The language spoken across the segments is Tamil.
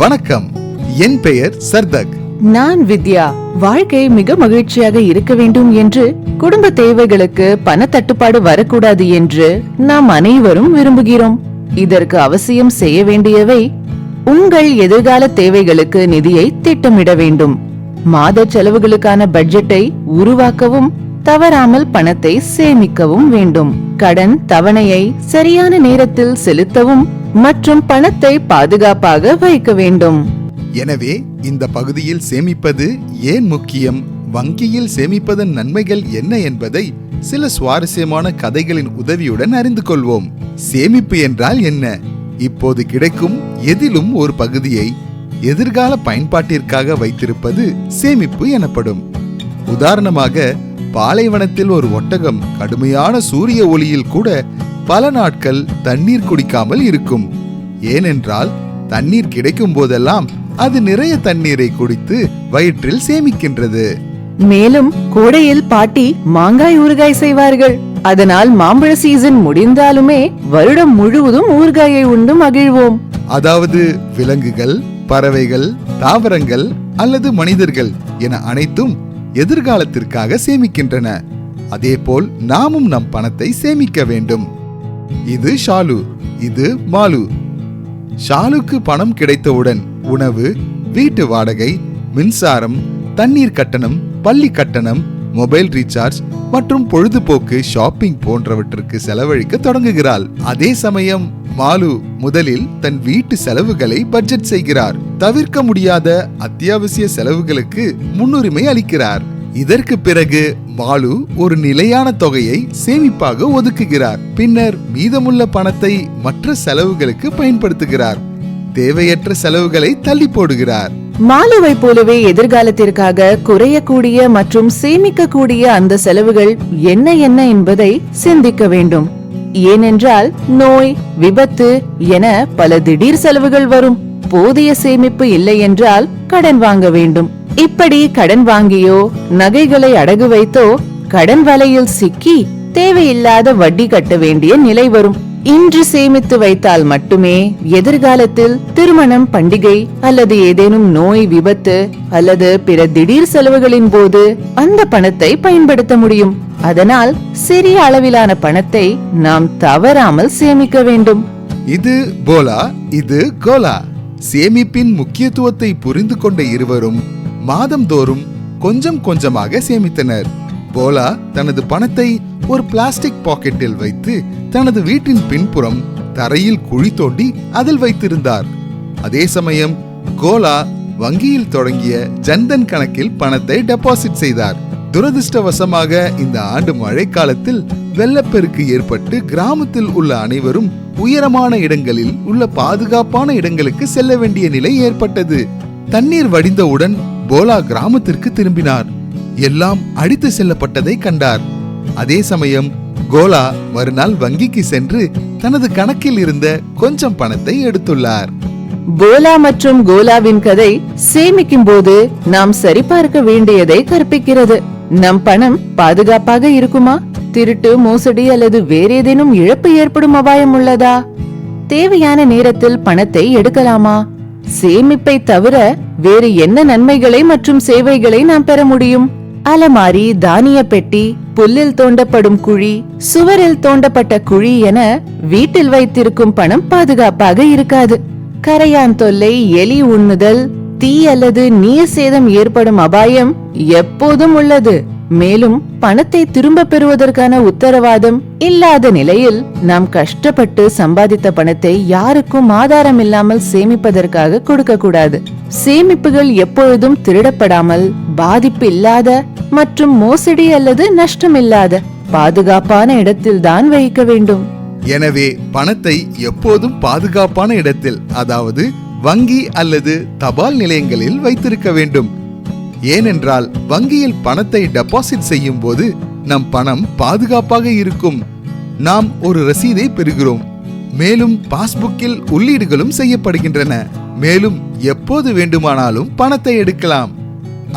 வணக்கம், என் பெயர் சர்தக். நான் வித்யா. வாழ்க்கை மிக மகிழ்ச்சியாக இருக்க வேண்டும் என்று, குடும்ப தேவைகளுக்கு பண தட்டுப்பாடு வரக்கூடாது என்று நாம் அனைவரும் விரும்புகிறோம். இதற்கு அவசியம் செய்ய வேண்டியவை, உங்கள் எதிர்கால தேவைகளுக்கு நிதியை திட்டமிட வேண்டும். மாத செலவுகளுக்கான பட்ஜெட்டை உருவாக்கவும், தவறாமல் பணத்தை சேமிக்கவும் வேண்டும். கடன் தவணையை சரியான நேரத்தில் செலுத்தவும் மற்றும் பணத்தை பாதுகாப்பாக வைக்க வேண்டும். எனவே இந்த பகுதியில் சேமிப்பது ஏன் முக்கியம், வங்கியில் சேமிப்பதன் நன்மைகள் என்ன என்பதை சில சுவாரஸ்யமான கதைகளின் உதவியுடன் அறிந்து கொள்வோம். சேமிப்பு என்றால் என்ன? இப்போது கிடைக்கும் எதிலும் ஒரு பகுதியை எதிர்கால பயன்பாட்டிற்காக வைத்திருப்பது சேமிப்பு எனப்படும். உதாரணமாக, பாலைவனத்தில் ஒரு ஒட்டகம் கடுமையான சூரிய ஒளியில் கூட பல நாட்கள் தண்ணீர் குடிக்காமல் இருக்கும். ஏனென்றால் தண்ணீர் கிடைக்கும் போதெல்லாம் அது நிறைய தண்ணீரை குடித்து வயிற்றில் சேமிக்கின்றது. மேலும் கோடையில் பாட்டி மாங்காய் ஊறுகாய் செய்வார்கள். அதனால் மாம்பழ சீசன் முடிந்தாலுமே வருடம் முழுவதும் ஊறுகாயை உண்டு மகிழ்வோம். அதாவது விலங்குகள், பறவைகள், தாவரங்கள் அல்லது மனிதர்கள் என அனைத்தும் எதிர்காலத்திற்காக சேமிக்கின்றன. அதேபோல் நாமும் நம் பணத்தை சேமிக்க வேண்டும். இது ஷாலு, இது மாலு. ஷாலுக்கு பணம் கிடைத்தவுடன் உணவு, வீட்டு வாடகை, மின்சாரம், தண்ணீர் கட்டணம், பள்ளி கட்டணம், மொபைல் ரீசார்ஜ் மற்றும் பொழுதுபோக்கு ஷாப்பிங் போன்றவற்றுக்கு செலவழிக்க தொடங்குகிறாள். அதே சமயம் மாலு முதலில் தன் வீட்டு செலவுகளை பட்ஜெட் செய்கிறார். தவிர்க்க முடியாத அத்தியாவசிய செலவுகளுக்கு முன்னுரிமை அளிக்கிறார். இதற்கு பிறகு மாலு ஒரு நிலையான தொகையை சேமிப்பாக ஒதுக்குகிறார். பின்னர் மீதமுள்ள பணத்தை மற்ற செலவுகளுக்கு பயன்படுத்துகிறார். தேவையற்ற செலவுகளை தள்ளி போடுகிறார். மாலுவை போலவே எதிர்காலத்திற்காக குறையக்கூடிய மற்றும் சேமிக்கக்கூடிய அந்த செலவுகள் என்ன என்ன என்பதை சிந்திக்க வேண்டும். ஏனென்றால் நோய், விபத்து என பல திடீர் செலவுகள் வரும். போதிய சேமிப்பு இல்லை என்றால் கடன் வாங்க வேண்டும். இப்படி கடன் வாங்கியோ நகைகளை அடகு வைத்தோ கடன் வலையில் சிக்கி தேவையில்லாத வட்டி கட்ட வேண்டிய நிலை வரும். இன்று சேமித்து வைத்தால் மட்டுமே எதிர்காலத்தில் திருமணம், பண்டிகை அல்லது ஏதேனும் நோய், விபத்து அல்லது பிற திடீர் செலவுகளின் போது அந்த பணத்தை பயன்படுத்த முடியும். அதனால் சிறிய அளவிலான பணத்தை நாம் தவறாமல் சேமிக்க வேண்டும். இது போலா, இது கோலா. சேமிப்பின் முக்கியத்துவத்தை புரிந்து கொண்ட இருவரும் மாதந்தோறும் கொஞ்சம் கொஞ்சமாக சேமித்தனர். போலா தனது பணத்தை ஒரு பிளாஸ்டிக் பாக்கெட்டில் வைத்து தனது வீட்டின் பின்புறம் தரையில் குழி தோண்டி அதில் வைத்திருந்தார். அதே சமயம் கோலா வங்கியில் தொடங்கிய ஜன்தன் கணக்கில் பணத்தை டெபாசிட் செய்தார். துரதிர்ஷ்டவசமாக இந்த ஆண்டு மழைக்காலத்தில் வெள்ளப்பெருக்கு ஏற்பட்டு கிராமத்தில் உள்ள அனைவரும் உயரமான இடங்களில் உள்ள பாதுகாப்பான இடங்களுக்கு செல்ல வேண்டிய நிலை ஏற்பட்டது. தண்ணீர் வடிந்தவுடன் போலா கிராமத்திற்கு திரும்பினார். எல்லாம் அடித்து செல்லப்பட்டதை கண்டார். அதே சமயம் கோலா மறுநாள் வங்கிக்கு சென்று தனது கணக்கில் இருந்த கொஞ்சம் பணத்தை எடுத்துள்ளார். போலா மற்றும் கோலாவின் கதை சேமிக்கும் போது நாம் சரிபார்க்க வேண்டியதை கற்பிக்கிறது. நம் பணம் பாதுகாப்பாக இருக்குமா? திருட்டு, மோசடி அல்லது வேறேதேனும் இழப்பு ஏற்படும் அபாயம் உள்ளதா? தேவையான நேரத்தில் பணத்தை எடுக்கலாமா? சேமிப்பை தவிர வேறு என்ன நன்மைகளை மற்றும் சேவைகளை நாம் பெற முடியும்? அலமாரி, தானிய பெட்டி, புல்லில் தோண்டப்படும் குழி, சுவரில் தோண்டப்பட்ட குழி என வீட்டில் வைத்திருக்கும் பணம் பாதுகாப்பாக இருக்காது. கரையான் தொல்லை, எலி உண்ணுதல், தீ அல்லது நீர் சேதம் ஏற்படும் அபாயம் எப்போதும் உள்ளது. மேலும் பணத்தை திரும்ப பெறுவதற்கான உத்தரவாதம் இல்லாத நிலையில் நாம் கஷ்டப்பட்டு சம்பாதித்த பணத்தை யாருக்கும் ஆதாரம் இல்லாமல் சேமிப்பதற்காக கொடுக்க கூடாது. சேமிப்புகள் எப்பொழுதும் திருடப்படாமல், பாதிப்பு இல்லாத மற்றும் மோசடி அல்லது நஷ்டம் இல்லாத பாதுகாப்பான இடத்தில் தான் வைக்க வேண்டும். எனவே பணத்தை எப்போதும் பாதுகாப்பான இடத்தில், அதாவது வங்கி அல்லது தபால் நிலையங்களில் வைத்திருக்க வேண்டும். ஏனென்றால் வங்கியில் பணத்தை டெபாசிட் செய்யும் போது நம் பணம் பாதுகாப்பாக இருக்கும். நாம் ஒரு ரசீதை பெறுகிறோம். மேலும் பாஸ்புக்கில் உள்ளீடுகளும் செய்யப்படுகின்றன. மேலும் எப்போது வேண்டுமானாலும் பணத்தை எடுக்கலாம்.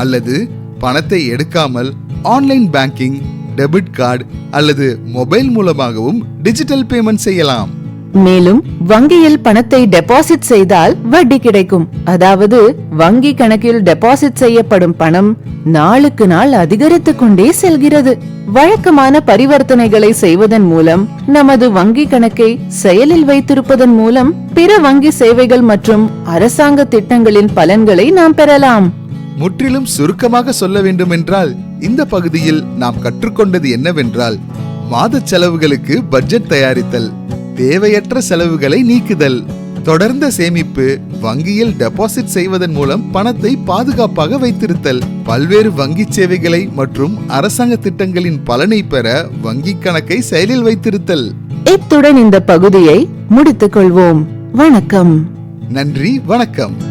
அல்லது பணத்தை எடுக்காமல் ஆன்லைன் பேங்கிங், டெபிட் கார்டு அல்லது மொபைல் மூலமாகவும் டிஜிட்டல் பேமெண்ட் செய்யலாம். மேலும் வங்கியில் பணத்தை டெபாசிட் செய்தால் வட்டி கிடைக்கும். அதாவது வங்கி கணக்கில் டெபாசிட் செய்யப்படும் பணம் நாளுக்கு நாள் அதிகரித்துக் கொண்டே செல்கிறது. வழக்கமான பரிவர்த்தனைகளை செய்வதன் மூலம், நமது வங்கி கணக்கை செயலில் வைத்திருப்பதன் மூலம் பிற வங்கி சேவைகள் மற்றும் அரசாங்க திட்டங்களின் பலன்களை நாம் பெறலாம். முற்றிலும் சுருக்கமாக சொல்ல வேண்டுமென்றால் இந்த பகுதியில் நாம் கற்றுக்கொண்டது என்னவென்றால், மாத செலவுகளுக்கு பட்ஜெட் தயாரித்தல், தேவையற்ற செலவுகளை நீக்குதல், தொடர்ந்த சேமிப்பு, வங்கியில் டெபாசிட் செய்வதன் மூலம் பணத்தை பாதுகாப்பாக வைத்திருத்தல், பல்வேறு வங்கி சேவைகளை மற்றும் அரசாங்க திட்டங்களின் பலனை பெற வங்கி கணக்கை செயலில் வைத்திருத்தல். இத்துடன் இந்த பகுதியை முடித்துக் கொள்வோம். வணக்கம். நன்றி, வணக்கம்.